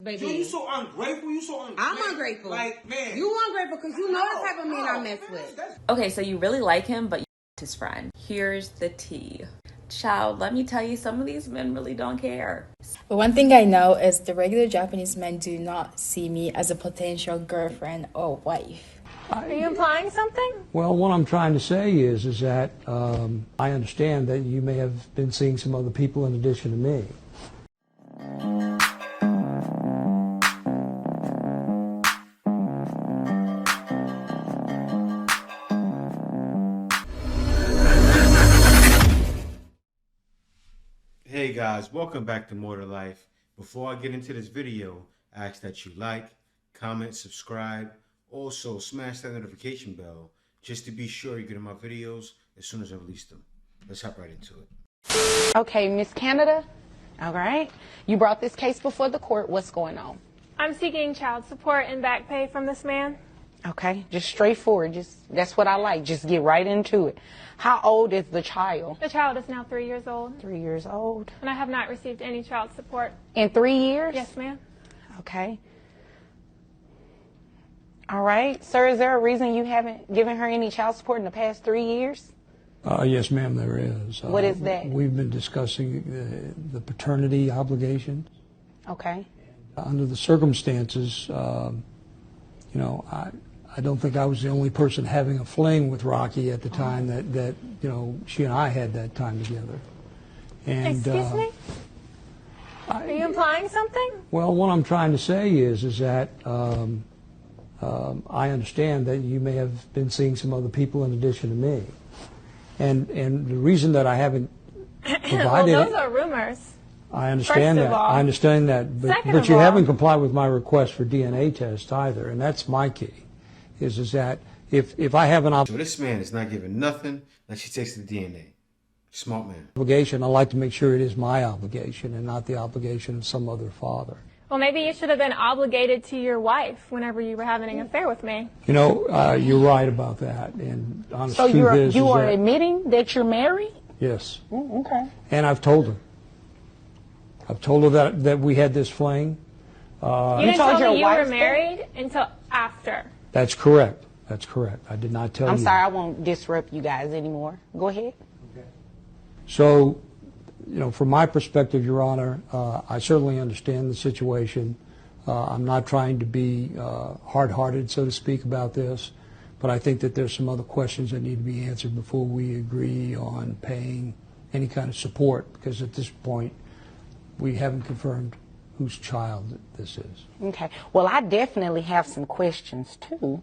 Baby. You so ungrateful. You so ungrateful. I'm ungrateful. Like, man. You ungrateful because you know the type of men I mess with. Okay, so you really like him, but you his friend. Here's the tea. Child, let me tell you, some of these men really don't care. But one thing I know is the regular Japanese men do not see me as a potential girlfriend or wife. Are you implying something? Well, what I'm trying to say is that I understand that you may have been seeing some other people in addition to me. Hey guys, welcome back to More to Life. Before I get into this video, I ask that you like, comment, subscribe. Also, smash that notification bell just to be sure you get my videos as soon as I release them. Let's hop right into it. Okay, Miss Canada. All right. You brought this case before the court. What's going on? I'm seeking child support and back pay from this man. Okay, just straightforward. That's what I like. Just get right into it. How old is the child? The child is now 3 years old. 3 years old. And I have not received any child support. In 3 years? Yes, ma'am. Okay. All right. Sir, is there a reason you haven't given her any child support in the past 3 years? Yes, ma'am, there is. What is that? We've been discussing the paternity obligations. Okay. Under the circumstances, you know, I don't think I was the only person having a fling with Rocky at the time that you know, she and I had that time together. And, Excuse me? Are you implying something? Well, what I'm trying to say is that I understand that you may have been seeing some other people in addition to me. And the reason that I haven't provided... Well, those are rumors. I understand that. I understand that. But you haven't complied with my request for DNA tests either, and that's my key. Is that if I have an So this man is not giving nothing unless he takes the DNA. Smart man. obligation, I like to make sure it is my obligation and not the obligation of some other father. Well, maybe you should have been obligated to your wife whenever you were having an affair with me. You know, you're right about that. And honest So truth you are that, admitting that you're married? yes. Okay. And I've told her. I've told her that we had this fling. You didn't told tell your me you wife were married until after. That's correct. That's correct. I did not tell you. I'm sorry, I won't disrupt you guys anymore. Go ahead. So, you know, from my perspective, Your Honor, I certainly understand the situation. I'm not trying to be hard-hearted, so to speak, about this, but I think that there's some other questions that need to be answered before we agree on paying any kind of support, because at this point, we haven't confirmed whose child this is. Okay. Well, I definitely have some questions, too.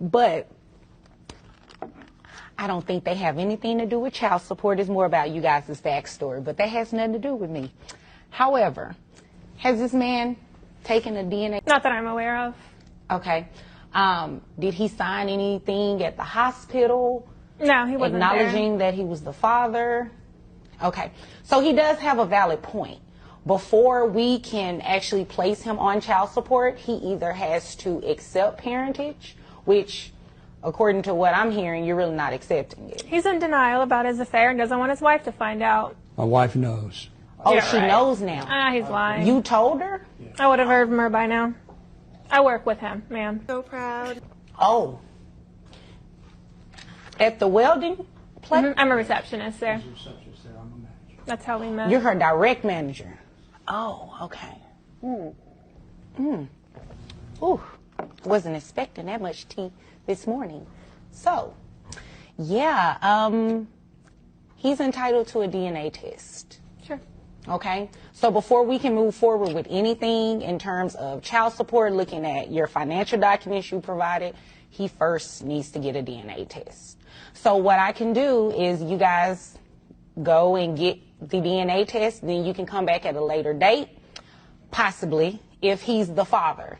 But I don't think they have anything to do with child support. It's more about you guys' backstory. But that has nothing to do with me. However, has this man taken a DNA? Not that I'm aware of. Okay. Did he sign anything at the hospital? No, he wasn't acknowledging that he was the father? Okay. So he does have a valid point. Before we can actually place him on child support, he either has to accept parentage, which, according to what I'm hearing, you're really not accepting it. He's in denial about his affair and doesn't want his wife to find out. My wife knows. Oh, Yeah, she right. knows now. Ah, he's lying. You told her? I would have heard from her by now. I work with him, ma'am. So proud. Oh. At the welding place? I'm a receptionist there. That's how we met. You're her direct manager. Oh, okay. Ooh, wasn't expecting that much tea this morning. So, yeah, he's entitled to a DNA test. Sure. Okay, so before we can move forward with anything in terms of child support, looking at your financial documents you provided, he first needs to get a DNA test. So what I can do is you guys go and get the DNA test, then you can come back at a later date, possibly, if he's the father.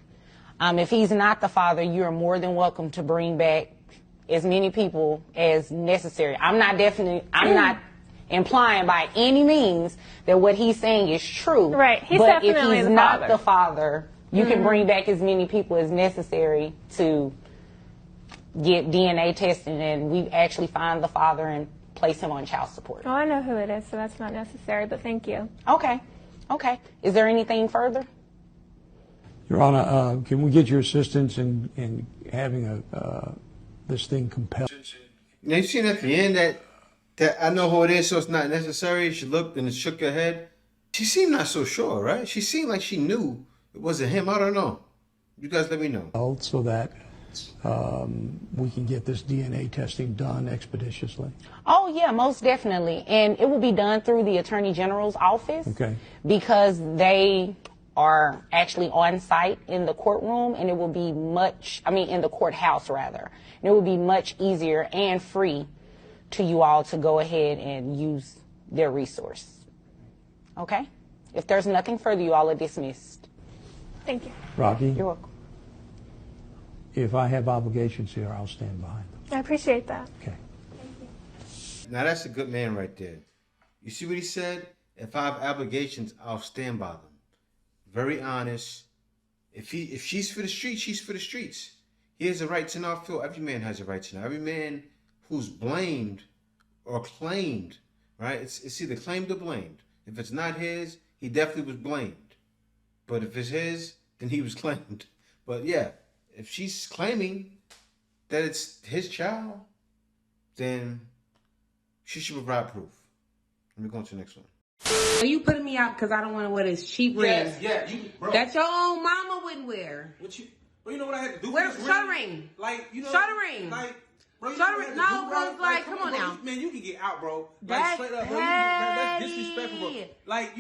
If he's not the father, you're more than welcome to bring back as many people as necessary. I'm not implying by any means that what he's saying is true. Right. He's but if definitely he's the not father. the father, you can bring back as many people as necessary to get DNA tested, and we actually find the father and place him on child support. Well, I know who it is, so that's not necessary, but thank you. Okay. Okay. Is there anything further? Your Honor, can we get your assistance in having this thing compelled? Now, you seen at the end that I know who it is, so it's not necessary. She looked and shook her head. She seemed not so sure, right? She seemed like she knew it wasn't him. I don't know. You guys let me know. So that we can get this DNA testing done expeditiously. Oh, yeah, most definitely. And it will be done through the Attorney General's office. Okay. Because they are actually on site in the courtroom, and it will be in the courthouse rather. And it will be much easier and free to you all to go ahead and use their resource. Okay? If there's nothing further, you all are dismissed. Thank you. Rocky? You're welcome. If I have obligations here, I'll stand behind them. I appreciate that. Okay. Now, that's a good man right there. You see what he said? If I have obligations, I'll stand by them. Very honest. If she's for the streets, she's for the streets. He has a right to not feel. Every man has a right to know. Every man who's blamed or claimed, right? It's either claimed or blamed. If it's not his, he definitely was blamed. But if it's his, then he was claimed. But yeah, if she's claiming that it's his child, then she should provide proof. Let me go on to the next one. Are you putting me out because I don't want to wear this cheap ring? Yeah, bro. That your own mama wouldn't wear. Bro, you know what I had to do Where, for this show the ring? ring. Like, you know. Show the ring. Like, bro, you Show know the what I ring. had to No, do, bro, like, come on bro, now. Man, you can get out, bro. That's like, straight up, bro. That's disrespectful, bro. Like,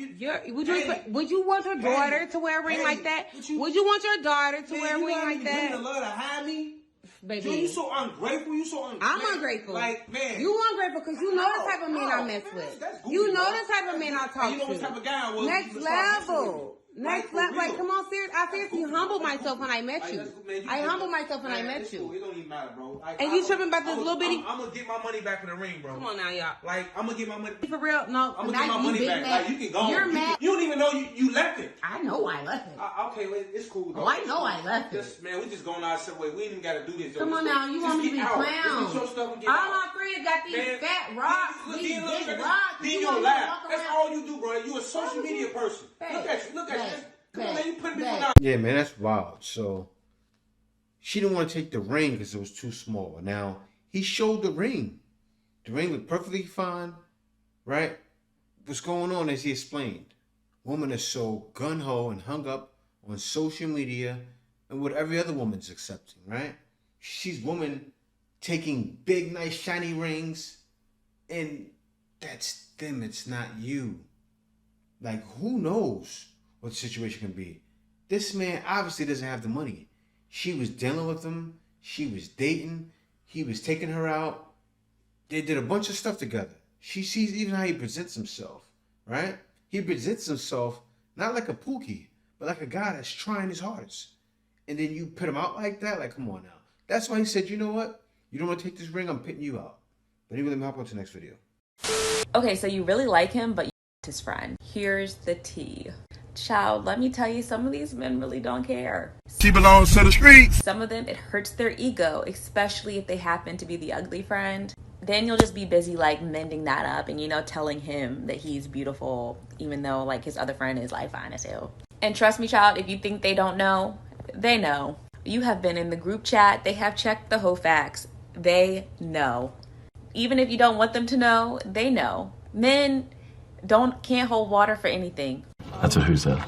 would you want your daughter to wear a ring like that? Would you want your daughter to wear a ring like that? You love to hide me? Baby. Dude, you so ungrateful. I'm ungrateful. Like, man. You ungrateful because you know the type of men I mess with. You know the type of men I talk to. You know what type of guy I was. Next level. Next level. Like, come on, serious. I seriously humbled myself when I met you. I humbled myself when I met you. It don't even matter, bro. And you tripping about this little bitty? I'm gonna get my money back for the ring, bro. Come on now, y'all. Like, I'm gonna get my money. For real? No. I'm gonna get my money back. Like, you can go. You're mad. You don't even know you left it. I know I left it. Okay, well, it's cool, though. Oh, I know I left it. Man, we just going our separate way. We ain't even gotta do this. Come on now, you want me to be clown? All my friends got these fat rocks, these big rocks. Then you laugh. That's all you do, bro. You a social media person. Look at you. Look at you. Come on, man, you putting people down. Yeah, man, that's wild. So she didn't want to take the ring because it was too small. Now, he showed the ring. The ring looked perfectly fine, right? What's going on, as he explained, woman is so gun-ho and hung up on social media and what every other woman's accepting, right? She's woman taking big, nice, shiny rings, and that's them. It's not you. Like, who knows what the situation can be? This man obviously doesn't have the money. She was dealing with him. She was dating. He was taking her out. They did a bunch of stuff together. She sees even how he presents himself, right? He presents himself not like a pookie, but like a guy that's trying his hardest. And then you put him out like that? Like, come on now. That's why he said, you know what? You don't want to take this ring, I'm pitting you out. But anyway, let me hop on to the next video. Okay, so you really like him, but you his friend. Here's the tea. Child, let me tell you, some of these men really don't care. She belongs to the streets. Some of them, it hurts their ego, especially if they happen to be the ugly friend. Then you'll just be busy like mending that up and, you know, telling him that he's beautiful, even though like his other friend is like fine as hell. And trust me, child, if you think they don't know, they know. You have been in the group chat. They have checked the whole facts. They know. Even if you don't want them to know, they know. Men can't hold water for anything. That's a who's that?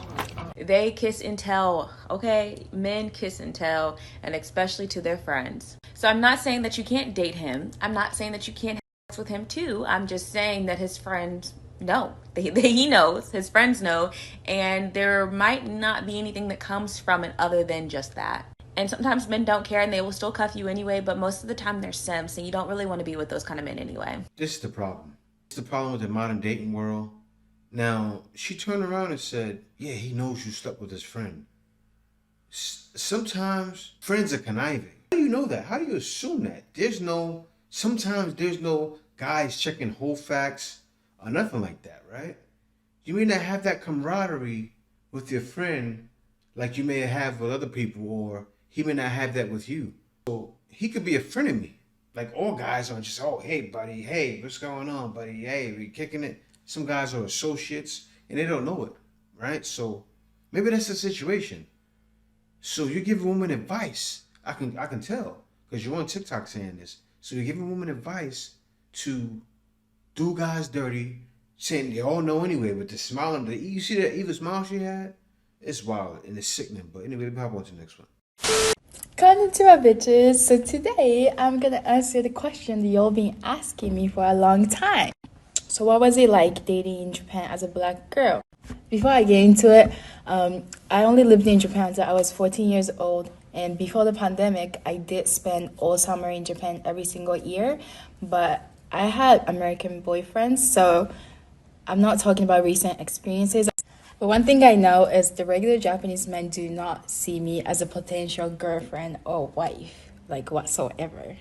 They kiss and tell, okay? Men kiss and tell, and especially to their friends. So I'm not saying that you can't date him. I'm not saying that you can't have sex with him too. I'm just saying that his friends know. He knows, his friends know, and there might not be anything that comes from it other than just that. And sometimes men don't care and they will still cuff you anyway, but most of the time they're simps and you don't really want to be with those kind of men anyway. This is the problem. It's the problem with the modern dating world. Now, she turned around and said, yeah, he knows you slept with his friend. Sometimes friends are conniving. How do you know that? How do you assume that? Sometimes there's no guys checking whole facts or nothing like that, right? You may not have that camaraderie with your friend like you may have with other people, or he may not have that with you. So he could be a friend of me. Like all guys are just, oh, hey, buddy, hey, what's going on, buddy? Hey, we kicking it. Some guys are associates and they don't know it, right? So maybe that's the situation. So you're giving women advice. I can tell because you're on TikTok saying this. So you're giving women advice to do guys dirty, saying they all know anyway. But the smile on you see that evil smile she had? It's wild and it's sickening. But anyway, let me hop on to the next one. Konnichiwa, bitches. So today I'm gonna answer the question that y'all been asking me for a long time. So what was it like dating in Japan as a black girl? Before I get into it, I only lived in Japan until I was 14 years old. And before the pandemic, I did spend all summer in Japan every single year. But I had American boyfriends, so I'm not talking about recent experiences. But one thing I know is the regular Japanese men do not see me as a potential girlfriend or wife, like whatsoever.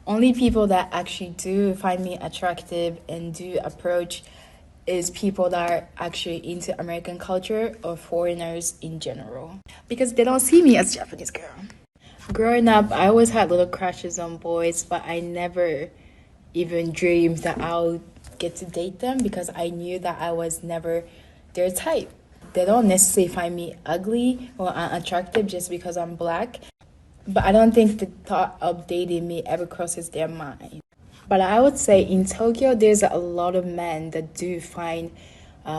Only people that actually do find me attractive and do approach is people that are actually into American culture or foreigners in general, because they don't see me as a Japanese girl. Growing up, I always had little crushes on boys, but I never even dreamed that I'll get to date them because I knew that I was never their type. They don't necessarily find me ugly or unattractive just because I'm black, but I don't think the thought of dating me ever crosses their mind. But I would say in Tokyo, there's a lot of men that do find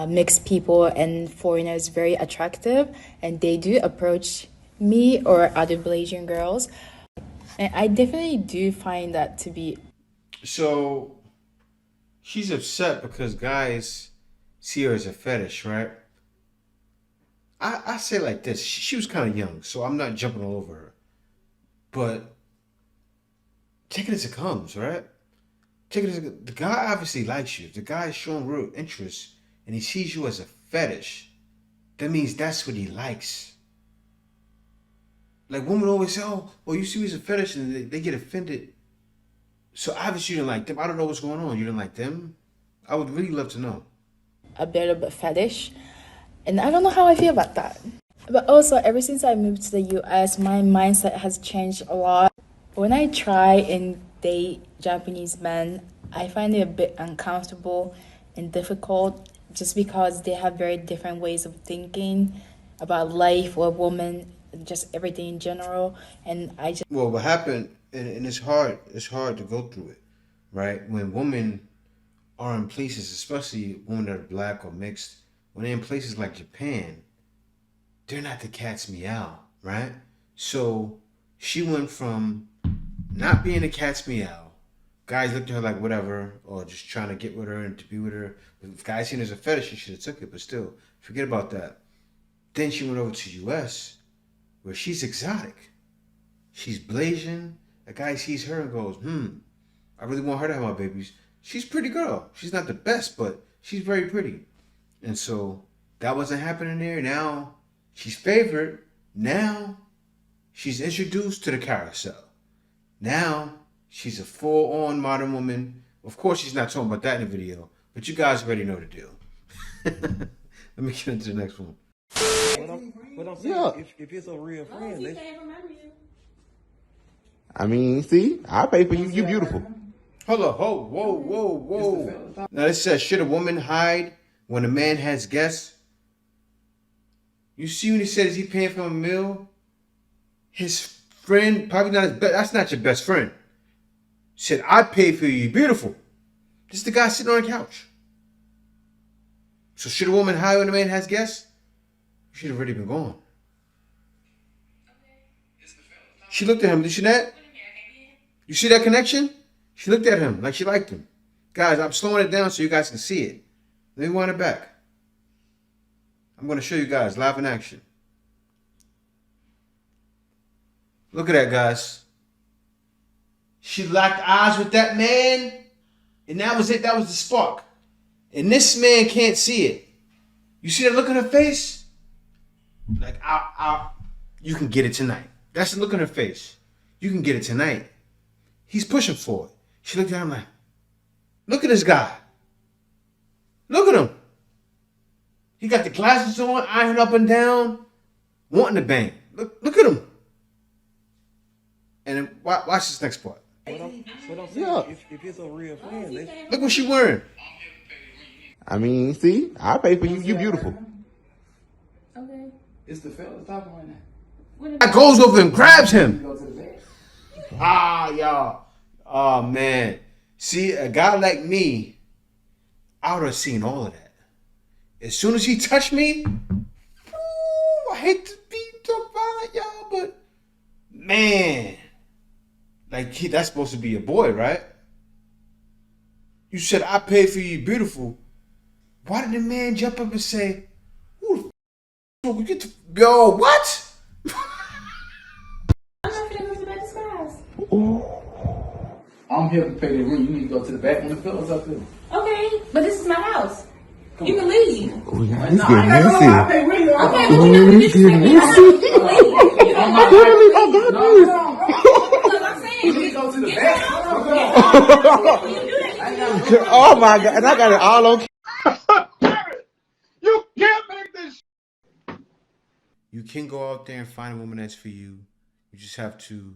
mixed people and foreigners very attractive, and they do approach me or other Malaysian girls. And I definitely do find that to be... So she's upset because guys see her as a fetish, right? I say like this. She was kind of young, so I'm not jumping all over her. But take it as it comes, right? Take it as the guy obviously likes you. If the guy is showing real interest and he sees you as a fetish, that means that's what he likes. Like women always say, oh, well, you see me as a fetish, and they get offended. So obviously you didn't like them. I don't know what's going on. You didn't like them? I would really love to know. A bit of a fetish. And I don't know how I feel about that. But also, ever since I moved to the US, my mindset has changed a lot. When I try and date Japanese men, I find it a bit uncomfortable and difficult just because they have very different ways of thinking about life or women, just everything in general. And I just... Well, what happened, and it's hard to go through it, right? When women are in places, especially women that are black or mixed, when they're in places like Japan, they're not the cat's meow, right? So she went from not being a cat's meow. Guys looked at her like whatever, or just trying to get with her and to be with her. If guys seen her as a fetish, she should have took it, but still, forget about that. Then she went over to US, where she's exotic. She's blazing. A guy sees her and goes, I really want her to have my babies. She's a pretty girl. She's not the best, but she's very pretty. And so that wasn't happening there. Now she's favored. Now she's introduced to the carousel. Now she's a full-on modern woman. Of course, she's not talking about that in the video, but you guys already know the deal. Let me get into the next one. But I'm saying, if it's a real friend, they can't remember you. I mean, see, I pay for you. You beautiful. Hold up, whoa. Now this says, should a woman hide when a man has guests? You see when he says he paying for a meal? His friend, probably not his best, that's not your best friend. Said, I pay for you, you're beautiful. This is the guy sitting on the couch. So should a woman hide when a man has guests? You should have already been gone. She looked at him, did you see that? You see that connection? She looked at him like she liked him. Guys, I'm slowing it down so you guys can see it. Let me wind it back. I'm going to show you guys live in action. Look at that, guys. She locked eyes with that man, and that was it. That was the spark. And this man can't see it. You see that look on her face? Like, you can get it tonight. That's the look on her face. You can get it tonight. He's pushing for it. She looked at him like, look at this guy. Look at him. He got the glasses on, eyeing up and down, wanting to bang. Look at him. And then watch this next part. Yeah. If it's a real friend, they... Look what she wearing. I mean, see, I pay for you. You beautiful. Okay. It's the fellas talking right now. I goes over and grabs him. Y'all. Oh, man. See, a guy like me, I would have seen all of that. As soon as he touched me, I hate to be so violent, y'all, but man, like that's supposed to be a boy, right? You said I paid for you, beautiful. Why did the man jump up and say, "Who the f- get the yo what?" I'm here to pay the rent. You need to go to the back when the fellas up there. Okay, but this is my house. You can leave. Oh, yeah, he's getting messy. Okay, but Oh, he's getting messy. I'm saying, you Go to the back. Oh my God! And I got it all on. You can't make this. You can go out there and find a woman that's for you. You just have to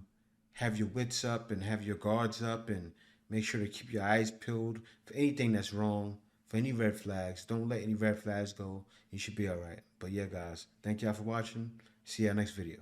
have your wits up and have your guards up and make sure to keep your eyes peeled for anything that's wrong, for any red flags. Don't let any red flags go. You should be all right. But yeah, guys, thank y'all for watching. See y'all next video.